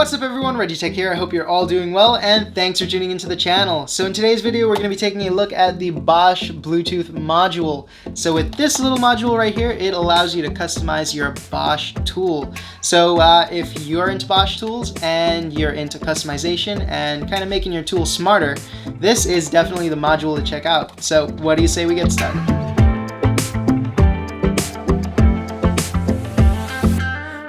What's up everyone, ReggieTECH here. I hope you're all doing well and thanks for tuning into the channel. So in today's video, we're going to be taking a look at the Bosch Bluetooth module. So with this little module right here, it allows you to customize your Bosch tool. So if you're into Bosch tools and you're into customization and kind of making your tool smarter, this is definitely the module to check out. So what do you say we get started?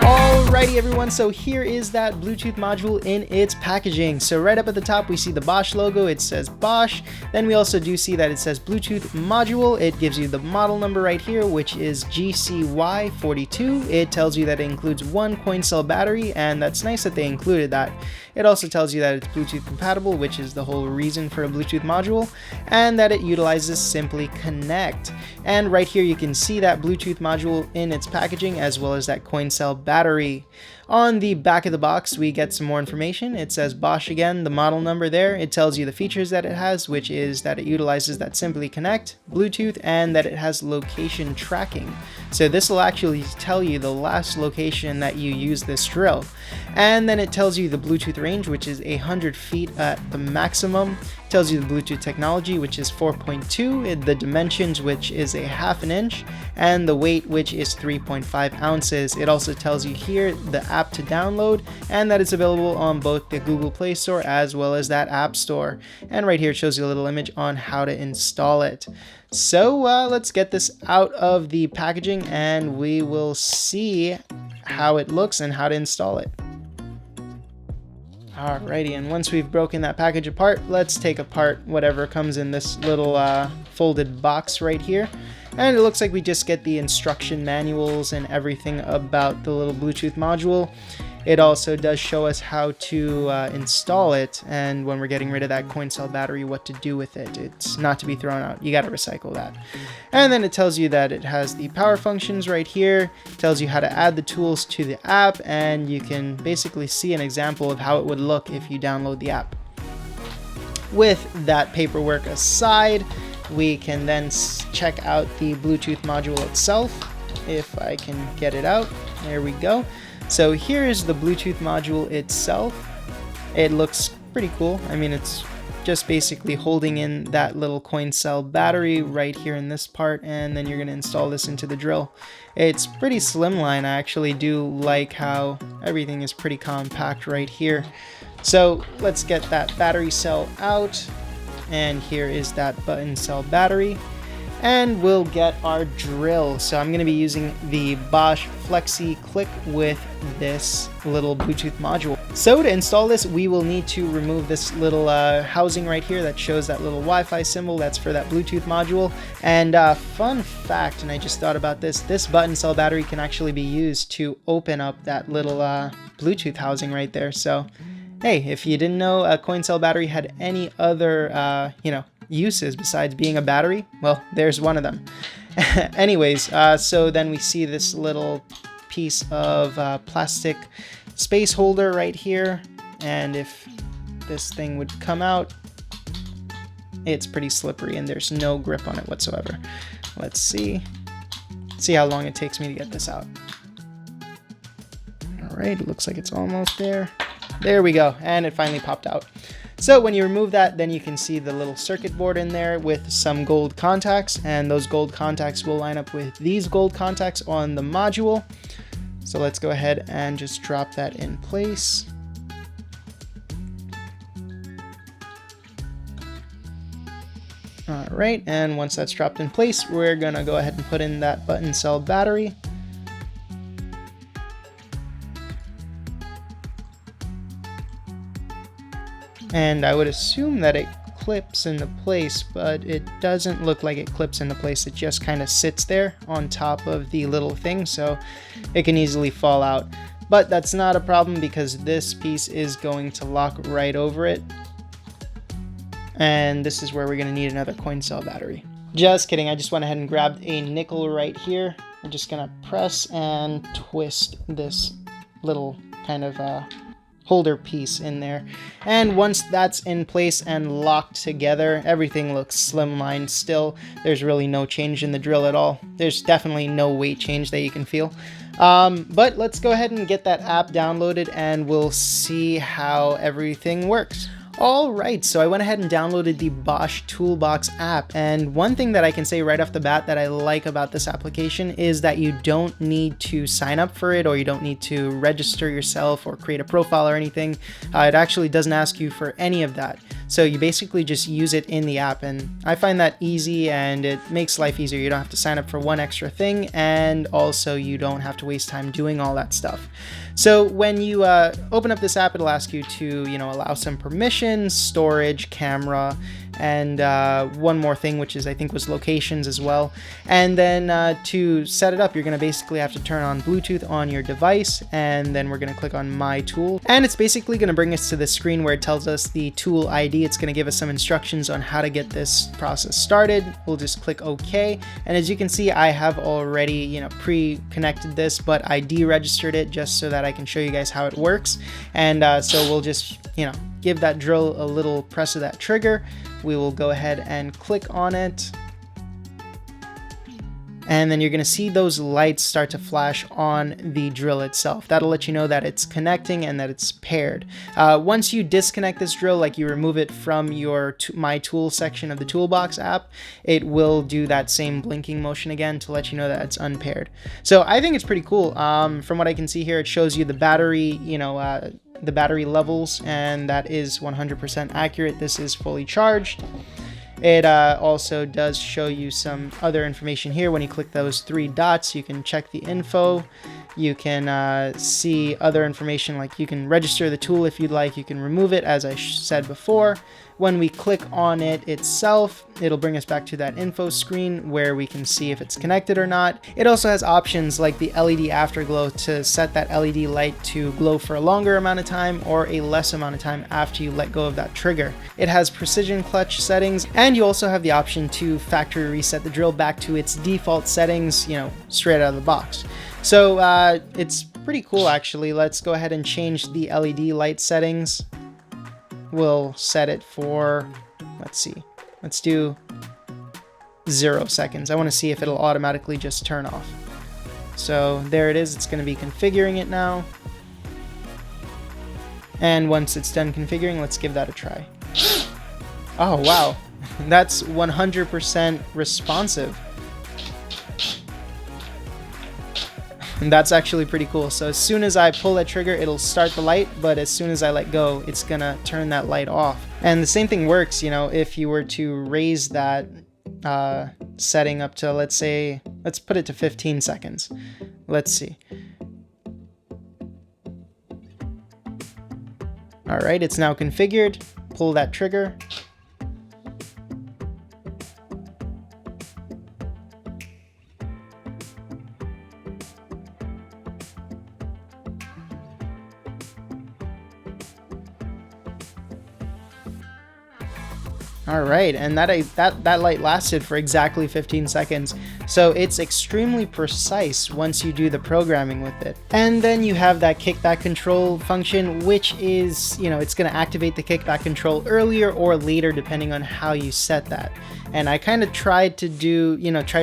Alrighty everyone, so here is that Bluetooth module in its packaging. So right up at the top we see the Bosch logo, it says Bosch. Then we also do see that it says Bluetooth module. It gives you the model number right here, which is GCY42. It tells you that it includes one coin cell battery, and that's nice that they included that. It also tells you that it's Bluetooth compatible, which is the whole reason for a Bluetooth module, and that it utilizes Simply Connect. And right here you can see that Bluetooth module in its packaging as well as that coin cell battery. On the back of the box we get some more information. It says Bosch again, the model number there. It tells you the features that it has, which is that it utilizes that Simply Connect, Bluetooth, and that it has location tracking. So this will actually tell you the last location that you use this drill. And then it tells you the Bluetooth range, which is 100 feet at the maximum. It tells you the Bluetooth technology, which is 4.2, the dimensions, which is a ½ inch, and the weight, which is 3.5 ounces. It also tells you here the app to download, and that it's available on both the Google Play Store as well as that App Store. And right here it shows you a little image on how to install it. So let's get this out of the packaging and we will see how it looks and how to install it. Alrighty, and once we've broken that package apart, let's take apart whatever comes in this little folded box right here. And it looks like we just get the instruction manuals and everything about the little Bluetooth module. It also does show us how to install it, and when we're getting rid of that coin cell battery, what to do with it. It's not to be thrown out. You got to recycle that. And then it tells you that it has the power functions right here. It tells you how to add the tools to the app, and you can basically see an example of how it would look if you download the app. With that paperwork aside, we can then check out the Bluetooth module itself. If I can get it out, there we go. So here is the Bluetooth module itself. It looks pretty cool. I mean, it's just basically holding in that little coin cell battery right here in this part, and then you're going to install this into the drill. It's pretty slimline. I actually do like how everything is pretty compact right here. So let's get that battery cell out, and here is that button cell battery. And we'll get our drill. So I'm going to be using the Bosch Flexi Click with this little Bluetooth module. So to install this, we will need to remove this little housing right here that shows that little Wi-Fi symbol. That's for that Bluetooth module. And fun fact, and I just thought about this, this button cell battery can actually be used to open up that little Bluetooth housing right there. So hey, if you didn't know a coin cell battery had any other, uses besides being a battery, well, there's one of them. Anyways, so then we see this little piece of plastic space holder right here, and if this thing would come out, it's pretty slippery and there's no grip on it whatsoever. Let's see how long it takes me to get this out. All right, it looks like it's almost there. There we go, and it finally popped out. So when you remove that, then you can see the little circuit board in there with some gold contacts, and those gold contacts will line up with these gold contacts on the module. So let's go ahead and just drop that in place. All right, and once that's dropped in place, we're gonna go ahead and put in that button cell battery. And I would assume that it clips into place, but it doesn't look like it clips into place. It just kind of sits there on top of the little thing, so it can easily fall out. But that's not a problem because this piece is going to lock right over it. And this is where we're going to need another coin cell battery. Just kidding, I just went ahead and grabbed a nickel right here. We're just going to press and twist this little kind of holder piece in there. And once that's in place and locked together, everything looks slimline still. There's really no change in the drill at all. There's definitely no weight change that you can feel. But let's go ahead and get that app downloaded and we'll see how everything works. Alright, so I went ahead and downloaded the Bosch Toolbox app, and one thing that I can say right off the bat that I like about this application is that you don't need to sign up for it, or you don't need to register yourself or create a profile or anything. It actually doesn't ask you for any of that. So you basically just use it in the app, and I find that easy and it makes life easier. You don't have to sign up for one extra thing, and also you don't have to waste time doing all that stuff. So when you open up this app, it'll ask you to, allow some permissions, storage, camera, and one more thing, which is I think was locations as well. And then to set it up, you're going to basically have to turn on Bluetooth on your device, and then we're going to click on My Tool. And it's basically going to bring us to the screen where it tells us the tool ID. It's going to give us some instructions on how to get this process started. We'll just click OK. And as you can see, I have already, pre-connected this, but I deregistered it just so that I can show you guys how it works. And so we'll just, give that drill a little press of that trigger. We will go ahead and click on it. And then you're going to see those lights start to flash on the drill itself. That'll let you know that it's connecting and that it's paired. Once you disconnect this drill, like you remove it from your My Tool section of the Toolbox app, it will do that same blinking motion again to let you know that it's unpaired. So I think it's pretty cool. From what I can see here, it shows you the battery, the battery levels, and that is 100% accurate. This is fully charged. It also does show you some other information here. When you click those three dots, you can check the info. You can see other information, like you can register the tool if you'd like. You can remove it, as I said before. When we click on it itself, it'll bring us back to that info screen where we can see if it's connected or not. It also has options like the LED Afterglow to set that LED light to glow for a longer amount of time or a less amount of time after you let go of that trigger. It has precision clutch settings, and you also have the option to factory reset the drill back to its default settings, straight out of the box. So it's pretty cool, actually. Let's go ahead and change the LED light settings. We'll set it for, let's do 0 seconds. I want to see if it'll automatically just turn off. So there it is. It's going to be configuring it now. And once it's done configuring, let's give that a try. Oh, wow. That's 100% responsive. And that's actually pretty cool. So as soon as I pull that trigger, it'll start the light, but as soon as I let go, it's gonna turn that light off. And the same thing works, if you were to raise that setting up to, let's put it to 15 seconds. Let's see. All right, it's now configured. Pull that trigger. All right, and that light lasted for exactly 15 seconds. So it's extremely precise once you do the programming with it. And then you have that kickback control function, which is, it's going to activate the kickback control earlier or later depending on how you set that. And I kind of tried to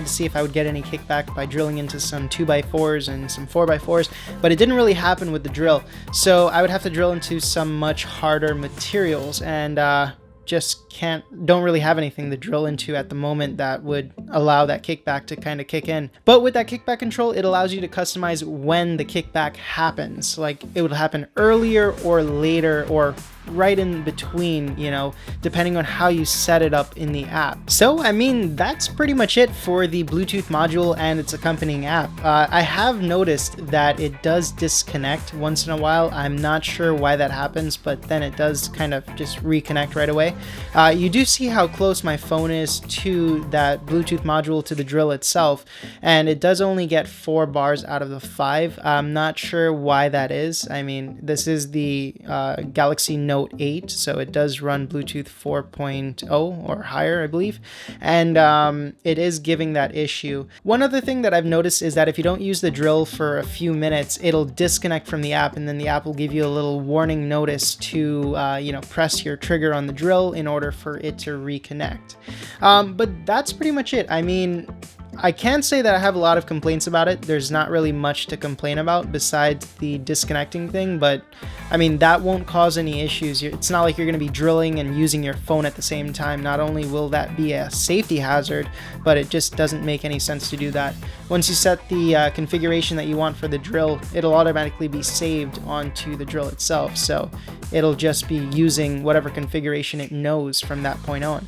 see if I would get any kickback by drilling into some 2x4s and some 4x4s, but it didn't really happen with the drill. So I would have to drill into some much harder materials, and just don't really have anything to drill into at the moment that would allow that kickback to kind of kick in. But with that kickback control, it allows you to customize when the kickback happens. Like it would happen earlier or later, or right in between, depending on how you set it up in the app. So, that's pretty much it for the Bluetooth module and its accompanying app. I have noticed that it does disconnect once in a while. I'm not sure why that happens, but then it does kind of just reconnect right away. You do see how close my phone is to that Bluetooth module, to the drill itself, and it does only get 4 bars out of the 5. I'm not sure why that is. This is the Galaxy Note Note 8, so it does run Bluetooth 4.0 or higher, I believe, and it is giving that issue. One other thing that I've noticed is that if you don't use the drill for a few minutes, it'll disconnect from the app, and then the app will give you a little warning notice to press your trigger on the drill in order for it to reconnect. But that's pretty much it. I mean, I can't say that I have a lot of complaints about it. There's not really much to complain about besides the disconnecting thing, but I mean, that won't cause any issues. It's not like you're going to be drilling and using your phone at the same time. Not only will that be a safety hazard, but it just doesn't make any sense to do that. Once you set the configuration that you want for the drill, it'll automatically be saved onto the drill itself, so it'll just be using whatever configuration it knows from that point on.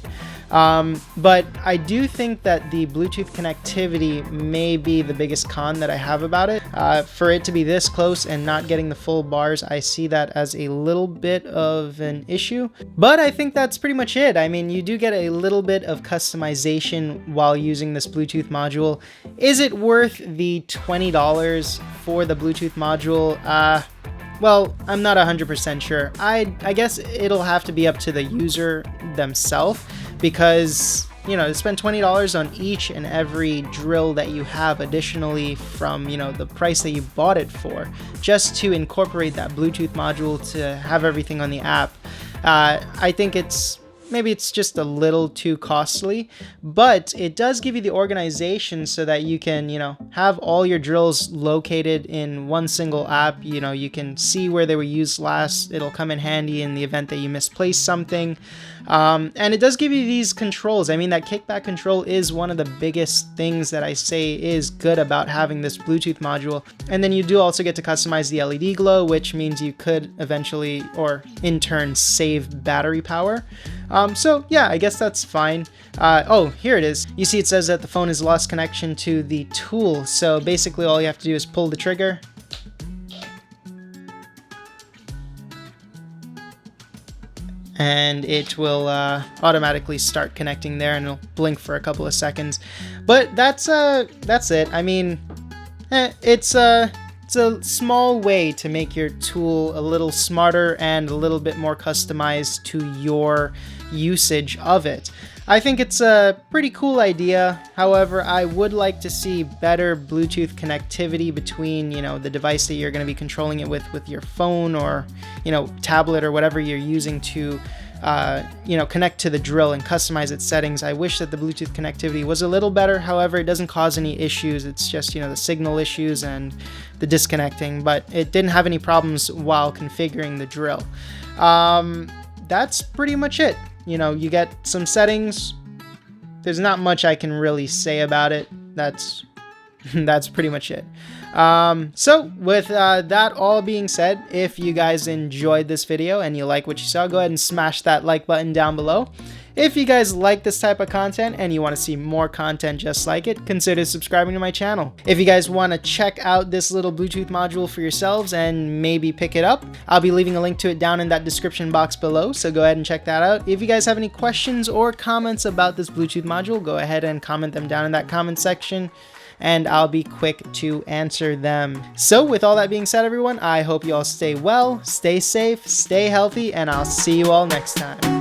But I do think that the Bluetooth connectivity may be the biggest con that I have about it. For it to be this close and not getting the full bars, I see that as a little bit of an issue. But I think that's pretty much it. I mean, you do get a little bit of customization while using this Bluetooth module. Is it worth the $20 for the Bluetooth module? Well, I'm not 100% sure. I guess it'll have to be up to the user themselves, because, you know, to spend $20 on each and every drill that you have additionally from, you know, the price that you bought it for, just to incorporate that Bluetooth module to have everything on the app, I think maybe it's just a little too costly, but it does give you the organization so that you can, have all your drills located in one single app. You can see where they were used last. It'll come in handy in the event that you misplaced something. And it does give you these controls. I mean, that kickback control is one of the biggest things that I say is good about having this Bluetooth module. And then you do also get to customize the LED glow, which means you could eventually, or in turn, save battery power. So yeah, I guess that's fine. Oh, here it is. You see it says that the phone has lost connection to the tool. So basically all you have to do is pull the trigger. And it will automatically start connecting there, and it'll blink for a couple of seconds. But that's it. I mean, it's a small way to make your tool a little smarter and a little bit more customized to your usage of it. I think it's a pretty cool idea. However, I would like to see better Bluetooth connectivity between, the device that you're going to be controlling it with your phone or, tablet or whatever you're using to, connect to the drill and customize its settings. I wish that the Bluetooth connectivity was a little better. However, it doesn't cause any issues. It's just, the signal issues and the disconnecting, but it didn't have any problems while configuring the drill. That's pretty much it. You get some settings. There's not much I can really say about it. That's pretty much it. So with that all being said, if you guys enjoyed this video and you like what you saw, go ahead and smash that like button down below. If you guys like this type of content and you want to see more content just like it, consider subscribing to my channel. If you guys want to check out this little Bluetooth module for yourselves and maybe pick it up, I'll be leaving a link to it down in that description box below, so go ahead and check that out. If you guys have any questions or comments about this Bluetooth module, go ahead and comment them down in that comment section, and I'll be quick to answer them. So with all that being said, everyone, I hope you all stay well, stay safe, stay healthy, and I'll see you all next time.